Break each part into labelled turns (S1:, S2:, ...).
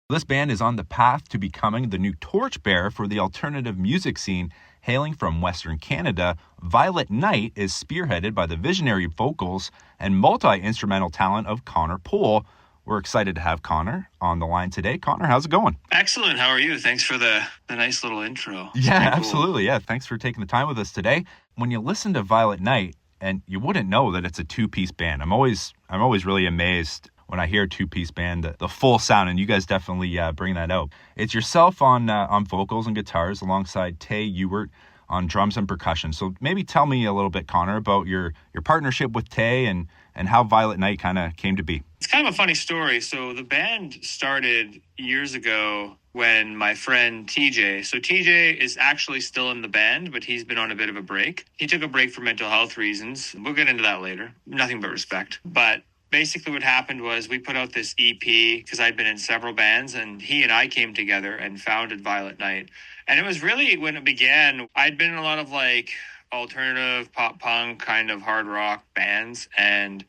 S1: This band is on the path to becoming the new torchbearer for the alternative music scene. Hailing from Western Canada, Violet Night is spearheaded by the visionary vocals and multi-instrumental talent of Connor Pohl. We're excited to have Connor on the line today. Connor, how's it going?
S2: Excellent. How are you? Thanks for the nice little intro.
S1: Yeah, absolutely. Cool. Yeah, thanks for taking the time with us today. When you listen to Violet Night, and you wouldn't know that it's a two-piece band. I'm always really amazed when I hear a two-piece band, the full sound, and you guys definitely bring that out. It's yourself on vocals and guitars alongside Tay Ewert on drums and percussion. So maybe tell me a little bit, Connor, about your partnership with Tay and how Violet Night kind of came to be.
S2: It's kind of a funny story. So the band started years ago when my friend TJ, so TJ is actually still in the band, but he's been on a bit of a break. He took a break for mental health reasons. We'll get into that later. Nothing but respect. But basically what happened was we put out this EP because I'd been in several bands, and he and I came together and founded Violet Night. And it was really when it began, I'd been in a lot of like alternative pop punk kind of hard rock bands. And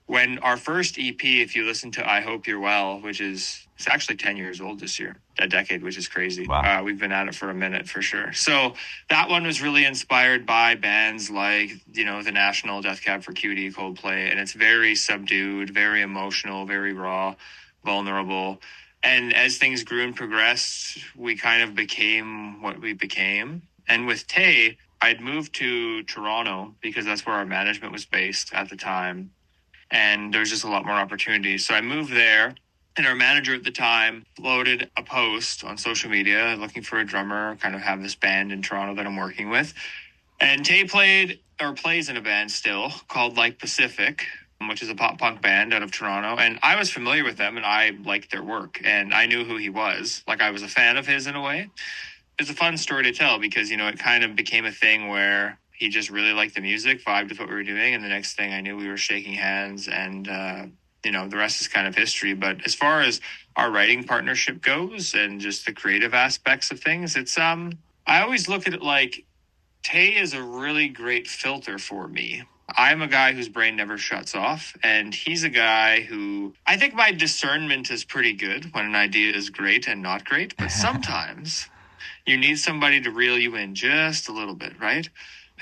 S2: when our first EP, if you listen to I Hope You're Well, it's actually 10 years old this year, a decade, which is crazy.
S1: Wow.
S2: We've been at it for a minute for sure. So that one was really inspired by bands like, the National, Death Cab for Cutie, Coldplay. And it's very subdued, very emotional, very raw, vulnerable. And as things grew and progressed, we kind of became what we became. And with Tay, I'd moved to Toronto because that's where our management was based at the time. And there's just a lot more opportunities. So I moved there, and our manager at the time floated a post on social media looking for a drummer, kind of have this band in Toronto that I'm working with. And Tay plays in a band still called Like Pacific, which is a pop punk band out of Toronto. And I was familiar with them and I liked their work and I knew who he was. Like I was a fan of his in a way. It's a fun story to tell because, it kind of became a thing where he just really liked the music, vibed with what we were doing. And the next thing I knew, we were shaking hands and, the rest is kind of history. But as far as our writing partnership goes and just the creative aspects of things, it's, I always look at it like Tay is a really great filter for me. I'm a guy whose brain never shuts off. And he's a guy who I think my discernment is pretty good when an idea is great and not great. But sometimes you need somebody to reel you in just a little bit, right?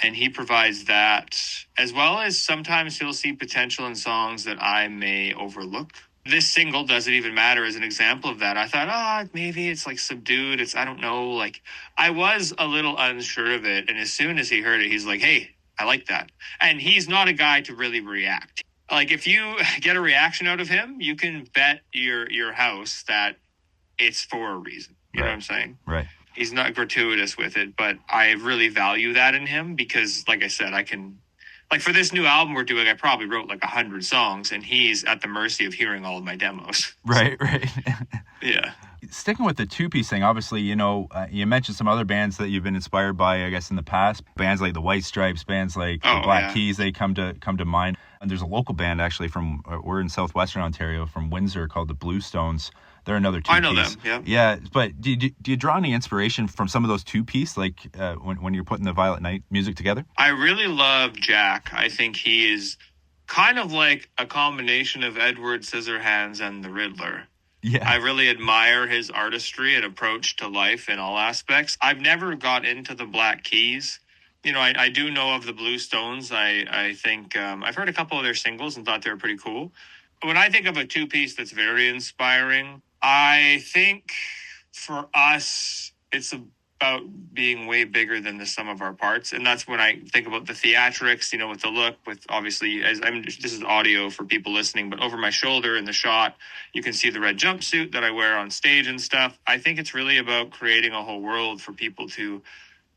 S2: And he provides that, as well as sometimes he'll see potential in songs that I may overlook. This single, Does It Even Matter, is an example of that. I thought, maybe it's like subdued. I don't know. Like I was a little unsure of it. And as soon as he heard it, he's like, hey, I like that. And he's not a guy to really react. Like if you get a reaction out of him, you can bet your house that it's for a reason. You know what I'm saying?
S1: Right.
S2: He's not gratuitous with it, but I really value that in him because, like I said, I can, like for this new album we're doing, I probably wrote like 100 songs and he's at the mercy of hearing all of my demos.
S1: Right.
S2: Yeah.
S1: Sticking with the two-piece thing, obviously, you mentioned some other bands that you've been inspired by, I guess, in the past. Bands like the White Stripes, bands like the Black Keys, they come to mind. And there's a local band actually we're in southwestern Ontario, from Windsor, called the Bluestones. They're another two-piece.
S2: I know them, yeah.
S1: Yeah, but do you draw any inspiration from some of those two-piece, like when you're putting the Violet Night music together?
S2: I really love Jack. I think he is kind of like a combination of Edward Scissorhands and the Riddler.
S1: Yeah.
S2: I really admire his artistry and approach to life in all aspects. I've never got into the Black Keys. I do know of the Bluestones. I think I've heard a couple of their singles and thought they were pretty cool. When I think of a two-piece that's very inspiring, I think for us, it's about being way bigger than the sum of our parts. And that's when I think about the theatrics, with the look, with obviously, this is audio for people listening, but over my shoulder in the shot, you can see the red jumpsuit that I wear on stage and stuff. I think it's really about creating a whole world for people to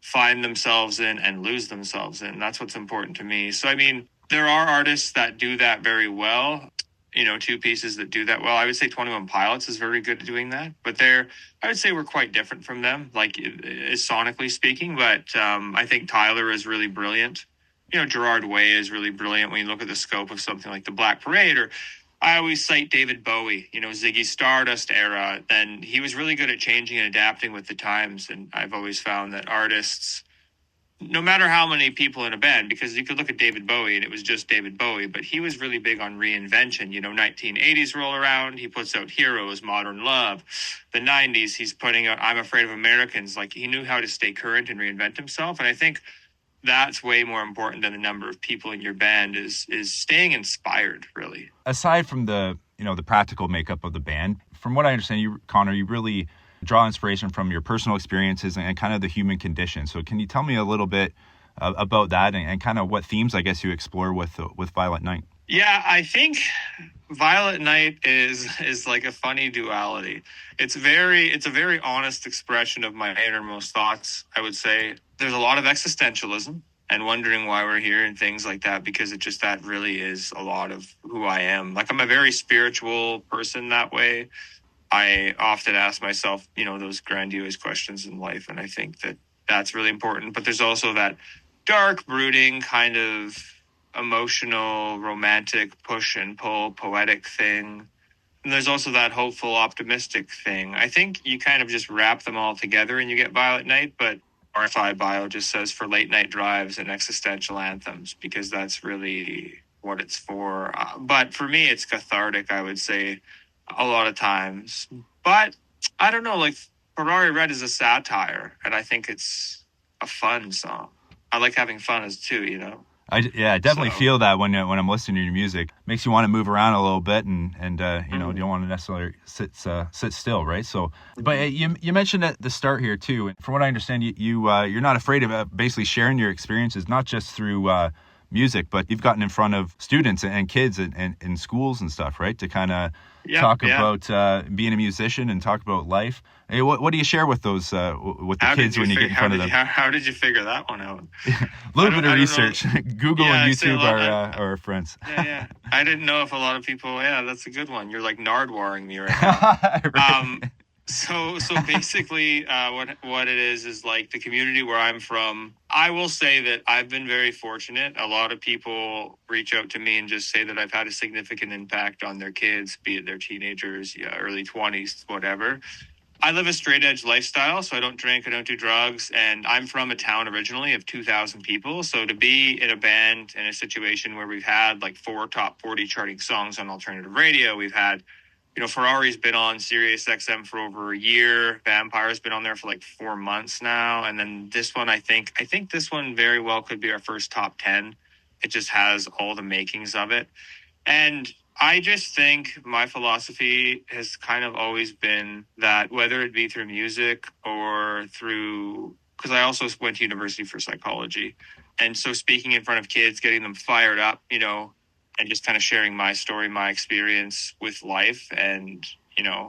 S2: find themselves in and lose themselves in. That's what's important to me. So, there are artists that do that very well. Two pieces that do that well. I would say 21 Pilots is very good at doing that, but I would say we're quite different from them, like sonically speaking, but I think Tyler is really brilliant. Gerard Way is really brilliant when you look at the scope of something like the Black Parade, or I always cite David Bowie, Ziggy Stardust era, and he was really good at changing and adapting with the times. And I've always found that artists no matter how many people in a band, because you could look at David Bowie and it was just David Bowie, but he was really big on reinvention. 1980s roll around, he puts out Heroes, Modern Love. The 90s, he's putting out I'm Afraid of Americans. Like, he knew how to stay current and reinvent himself. And I think that's way more important than the number of people in your band is staying inspired, really.
S1: Aside from the practical makeup of the band, from what I understand, you, Connor, you really draw inspiration from your personal experiences and kind of the human condition. So can you tell me a little bit about that and kind of what themes, I guess, you explore with Violet Night?
S2: Yeah, I think Violet Night is like a funny duality. It's a very honest expression of my innermost thoughts, I would say. There's a lot of existentialism and wondering why we're here and things like that, because that really is a lot of who I am. Like, I'm a very spiritual person that way. I often ask myself, those grandiose questions in life, and I think that that's really important. But there's also that dark, brooding kind of emotional, romantic, push and pull, poetic thing. And there's also that hopeful, optimistic thing. I think you kind of just wrap them all together and you get Violet Night, but RFI bio just says for late night drives and existential anthems, because that's really what it's for. But for me, it's cathartic, I would say, a lot of times. But I don't know, like, Ferrari Red is a satire, and I think it's a fun song. I like having fun as too,
S1: I definitely feel that when I'm listening to your music. Makes you want to move around a little bit and you don't want to necessarily sit still, right? So, but you mentioned at the start here too, and from what I understand, you're not afraid of basically sharing your experiences, not just through music, but you've gotten in front of students and kids and in schools and stuff, right? To kind of talk about being a musician and talk about life. Hey, what do you share with those with the kids when you get in front of them?
S2: How did you figure that one out?
S1: A little bit of research. Google and YouTube are our friends.
S2: Yeah. I didn't know if a lot of people. Yeah, that's a good one. You're like Nardwaring me right now.
S1: Right.
S2: So basically, what it is like the community where I'm from. I will say that I've been very fortunate. A lot of people reach out to me and just say that I've had a significant impact on their kids, be it their teenagers, early 20s, whatever. I live a straight edge lifestyle, so I don't drink, I don't do drugs, and I'm from a town originally of 2,000 people. So to be in a band in a situation where we've had like 4 top 40 charting songs on alternative radio, we've had, Ferrari's been on Sirius XM for over a year. Vampire's been on there for like 4 months now. And then this one, I think this one very well could be our first top 10. It just has all the makings of it. And I just think my philosophy has kind of always been that whether it be through music or through, because I also went to university for psychology. And so speaking in front of kids, getting them fired up, and just kind of sharing my story, my experience with life and,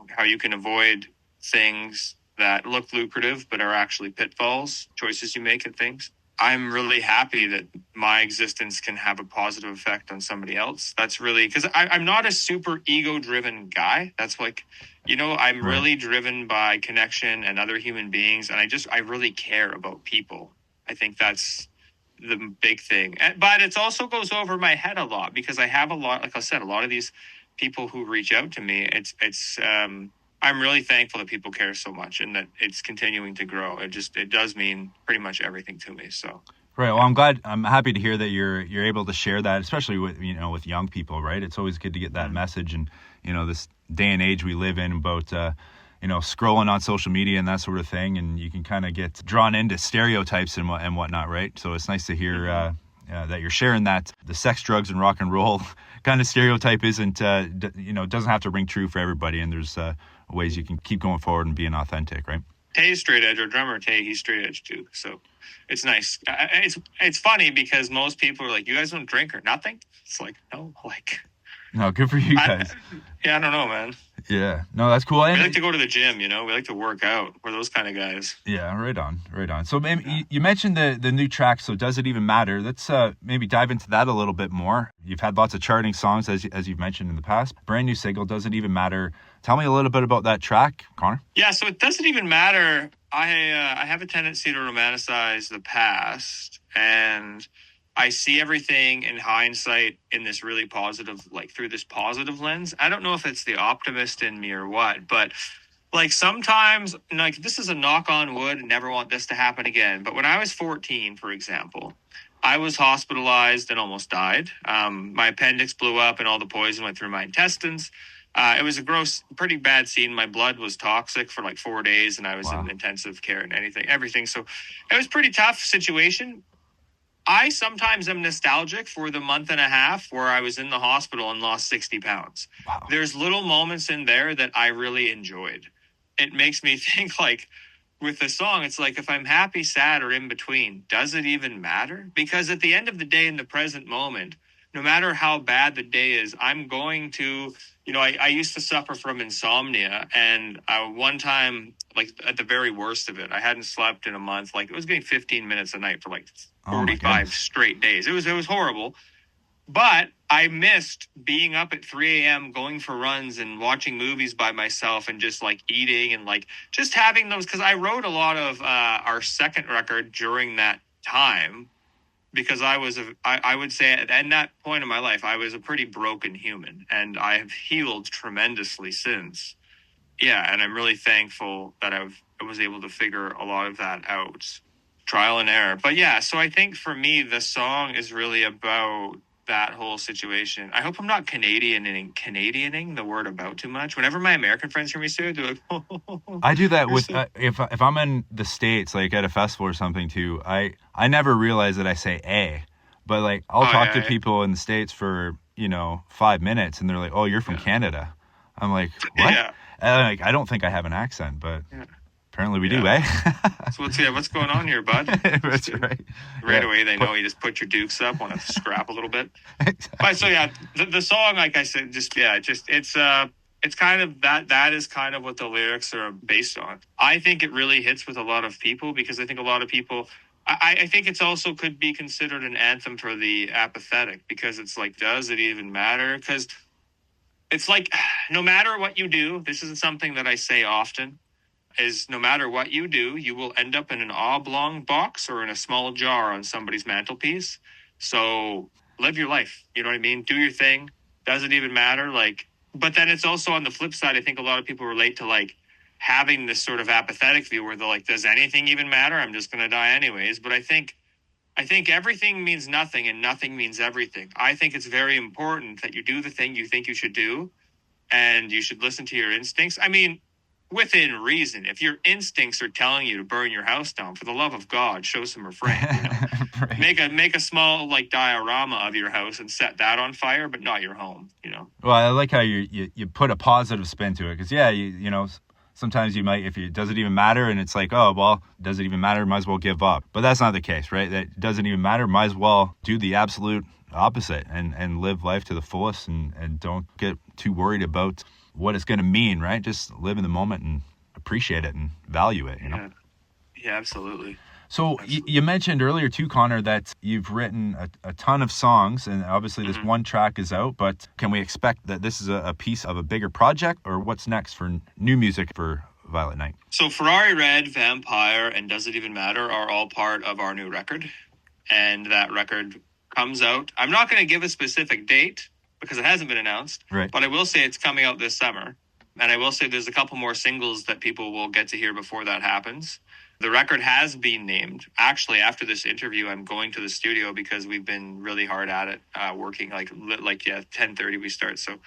S2: how you can avoid things that look lucrative but are actually pitfalls, choices you make and things. I'm really happy that my existence can have a positive effect on somebody else. That's really, because I'm not a super ego-driven guy. That's like, I'm really driven by connection and other human beings. And I really care about people. I think that's the big thing. But it also goes over my head a lot because I have a lot, like I said, a lot of these people who reach out to me. I'm really thankful that people care so much and that it's continuing to grow. It does mean pretty much everything to me. So.
S1: Right. Well, I'm happy to hear that you're able to share that, especially with young people, right? It's always good to get that message. And, this day and age we live in about, scrolling on social media and that sort of thing. And you can kind of get drawn into stereotypes and whatnot, right? So it's nice to hear that you're sharing that the sex, drugs, and rock and roll kind of stereotype isn't, doesn't have to ring true for everybody. And there's ways you can keep going forward and being authentic, right?
S2: Tay's straight edge, our drummer Tay, he's straight edge too. So it's nice. It's funny because most people are like, you guys don't drink or nothing? It's like, no,
S1: good for you guys.
S2: I don't know, man.
S1: Yeah, no, that's cool.
S2: We like to go to the gym, we like to work out. We're those kind of guys.
S1: Yeah, right on. So maybe you mentioned the new track, So Does It Even Matter? Let's maybe dive into that a little bit more. You've had lots of charting songs, as you've mentioned in the past. Brand new single, Does It Even Matter? Tell me a little bit about that track, Connor.
S2: Yeah, so it doesn't even matter. I have a tendency to romanticize the past, and I see everything in hindsight in this really positive, like through this positive lens. I don't know if it's the optimist in me or what, but Like sometimes, like this is a knock on wood, never want this to happen again. But when I was 14, for example, I was hospitalized and almost died. My appendix blew up and all the poison went through my intestines. It was a gross, pretty bad scene. My blood was toxic for like 4 days and I was
S1: Wow.
S2: in intensive care and everything. So it was a pretty tough situation. I sometimes am nostalgic for the month and a half where I was in the hospital and lost 60 pounds.
S1: Wow.
S2: There's little moments in there that I really enjoyed. It makes me think like with the song, it's like if I'm happy, sad, or in between, does it even matter? Because at the end of the day, in the present moment, no matter how bad the day is, I'm going to, I used to suffer from insomnia. And one time, like at the very worst of it, I hadn't slept in a month. Like it was getting 15 minutes a night for like
S1: Oh my
S2: 45
S1: goodness.
S2: straight days. It was horrible. But I missed being up at 3 a.m., going for runs and watching movies by myself and just like eating and like just having those. Because I wrote a lot of our second record during that time because I would say at that point in my life, I was a pretty broken human and I have healed tremendously since. Yeah. And I'm really thankful that I was able to figure a lot of that out. Trial and error. But yeah, so I think for me, the song is really about that whole situation. I hope I'm not Canadianing the word about too much. Whenever my American friends hear me say it, they're like, oh,
S1: I do that with if I'm in the States, like at a festival or something too. I never realize that I say a, but like I'll talk to people in the States for 5 minutes, and they're like, "Oh, you're from Canada." I'm like, "What?"
S2: Yeah.
S1: Like I don't think I have an accent, but apparently we do, eh?
S2: So what's going on here, bud?
S1: That's right.
S2: Right away, they know you just put your dukes up, want to scrap a little bit. Exactly. But so yeah, the song, like I said, it's kind of that is kind of what the lyrics are based on. I think it really hits with a lot of people because I think a lot of people. I think it's also could be considered an anthem for the apathetic because it's like, does it even matter? Because it's like, no matter what you do, this isn't something that I say often. Is no matter what you do, you will end up in an oblong box or in a small jar on somebody's mantelpiece. So live your life. You know what I mean? Do your thing. Doesn't even matter. Like, but then it's also on the flip side. I think a lot of people relate to like having this sort of apathetic view where they're like, does anything even matter? I'm just going to die anyways. But I think everything means nothing and nothing means everything. I think it's very important that you do the thing you think you should do and you should listen to your instincts. I mean, within reason. If your instincts are telling you to burn your house down, for the love of God, show some refrain. Right. Make a small like diorama of your house and set that on fire, but not your home.
S1: Well, I like how you put a positive spin to it because sometimes you might, if it doesn't even matter, and it's like, oh well, does it even matter? Might as well give up. But that's not the case, right? That doesn't even matter. Might as well do the absolute opposite and live life to the fullest and don't get too worried about what it's going to mean, right? Just live in the moment and appreciate it and value it,
S2: Yeah, absolutely.
S1: So you mentioned earlier too, Connor, that you've written a ton of songs, and obviously this one track is out, but can we expect that this is a piece of a bigger project, or what's next for new music for Violet Night?
S2: So Ferrari Red, Vampire, and Does It Even Matter are all part of our new record, and that record comes out. I'm not going to give a specific date, because it hasn't been announced,
S1: right?
S2: But I will say it's coming out this summer. And I will say there's a couple more singles that people will get to hear before that happens. The record has been named. Actually, after this interview, I'm going to the studio because we've been really hard at it, working like 10:30 we start. So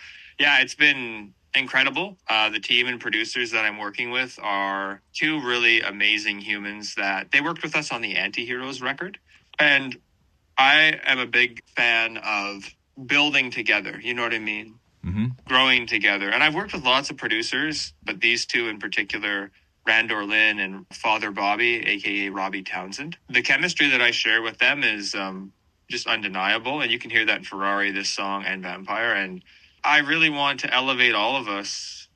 S2: yeah, it's been incredible. The team and producers that I'm working with are two really amazing humans that they worked with us on the Anti-Heroes record. And I am a big fan of building together, you know what I mean?
S1: Mm-hmm.
S2: Growing together. And I've worked with lots of producers, but these two in particular, Randor Lin and Father Bobby, aka Robbie Townsend. The chemistry that I share with them is just undeniable, and you can hear that in Ferrari, this song, and Vampire. And I really want to elevate all of us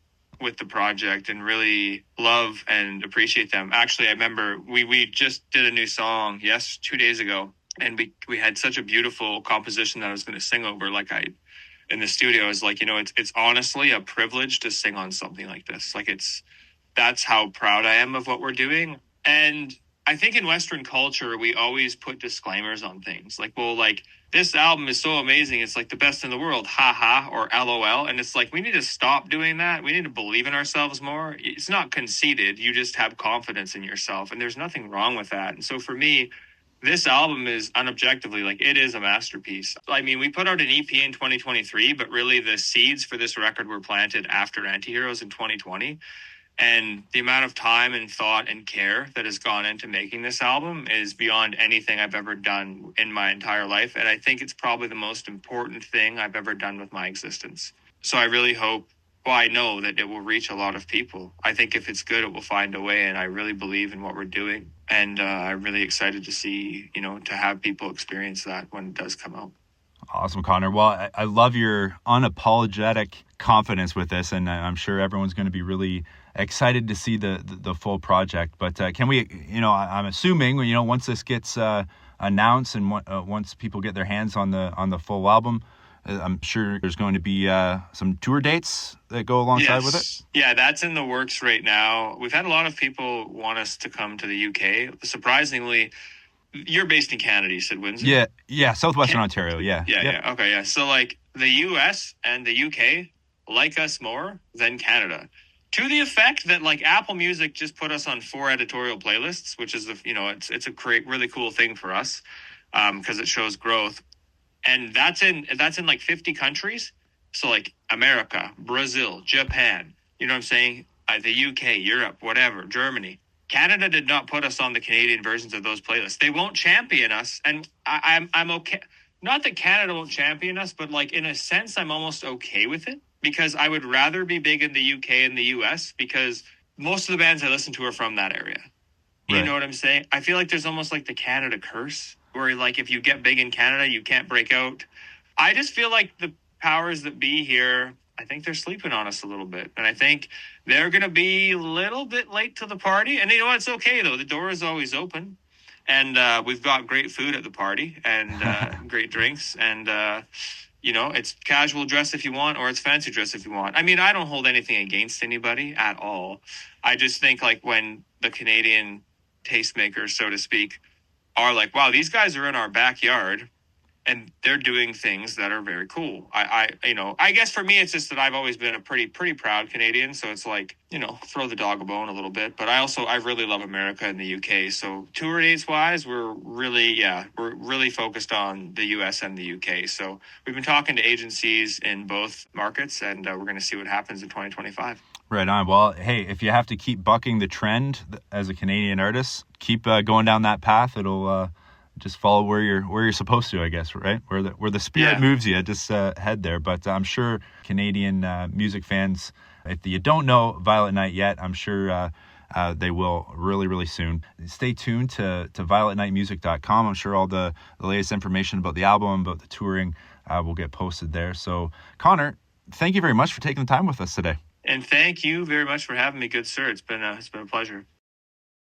S2: with the project and really love and appreciate them. Actually, I remember we just did a new song 2 days ago. And we had such a beautiful composition that I was going to sing over. Like in the studio, I was like, it's honestly a privilege to sing on something like this. Like that's how proud I am of what we're doing. And I think in Western culture, we always put disclaimers on things like, well, like this album is so amazing. It's like the best in the world. Ha ha, or LOL. And it's like, we need to stop doing that. We need to believe in ourselves more. It's not conceited. You just have confidence in yourself. And there's nothing wrong with that. And so for me, this album is unobjectively, like, it is a masterpiece. I mean, we put out an EP in 2023, but really the seeds for this record were planted after Antiheroes in 2020. And the amount of time and thought and care that has gone into making this album is beyond anything I've ever done in my entire life. And I think it's probably the most important thing I've ever done with my existence. So I really hope, well, I know that it will reach a lot of people. I think if it's good, it will find a way. And I really believe in what we're doing. And I'm really excited to see, to have people experience that when it does come out.
S1: Awesome, Connor. Well, I love your unapologetic confidence with this, and I'm sure everyone's going to be really excited to see the full project. But can we, I'm assuming, once this gets announced and once people get their hands on the full album, I'm sure there's going to be some tour dates that go alongside with it.
S2: Yeah, that's in the works right now. We've had a lot of people want us to come to the UK. Surprisingly, you're based in Canada, you said, Windsor?
S1: Yeah, southwestern Ontario, yeah.
S2: Yeah, okay, yeah. So, like, the US and the UK like us more than Canada. To the effect that, like, Apple Music just put us on 4 editorial playlists, which is, it's a really cool thing for us because it shows growth. And that's in like 50 countries. So, like, America, Brazil, Japan, you know what I'm saying? The UK, Europe, whatever, Germany. Canada did not put us on the Canadian versions of those playlists. They won't champion us, and I'm okay. Not that Canada won't champion us, but, like, in a sense, I'm almost okay with it because I would rather be big in the UK and the US because most of the bands I listen to are from that area. You know what I'm saying? I feel like there's almost like the Canada curse where, like, if you get big in Canada, you can't break out. I just feel like the powers that be here, I think they're sleeping on us a little bit. And I think they're going to be a little bit late to the party. And you know what? It's okay, though. The door is always open. And we've got great food at the party and great drinks. And, it's casual dress if you want, or it's fancy dress if you want. I mean, I don't hold anything against anybody at all. I just think, like, when the Canadian tastemakers, so to speak, are like, wow, these guys are in our backyard. And they're doing things that are very cool. I guess for me, it's just that I've always been a pretty proud Canadian. So it's like, throw the dog a bone a little bit. But I really love America and the UK. So tour dates wise, we're really focused on the US and the UK. So we've been talking to agencies in both markets, and we're going to see what happens in 2025.
S1: Right on. Well, hey, if you have to keep bucking the trend as a Canadian artist, keep going down that path. It'll just follow where you're supposed to, I guess, right? Where the spirit moves you, just head there. But I'm sure Canadian music fans, if you don't know Violet Night yet, I'm sure they will really, really soon. Stay tuned to violetnightmusic.com. I'm sure all the latest information about the album, about the touring, will get posted there. So, Connor, thank you very much for taking the time with us today.
S2: And thank you very much for having me, good sir. It's been a pleasure.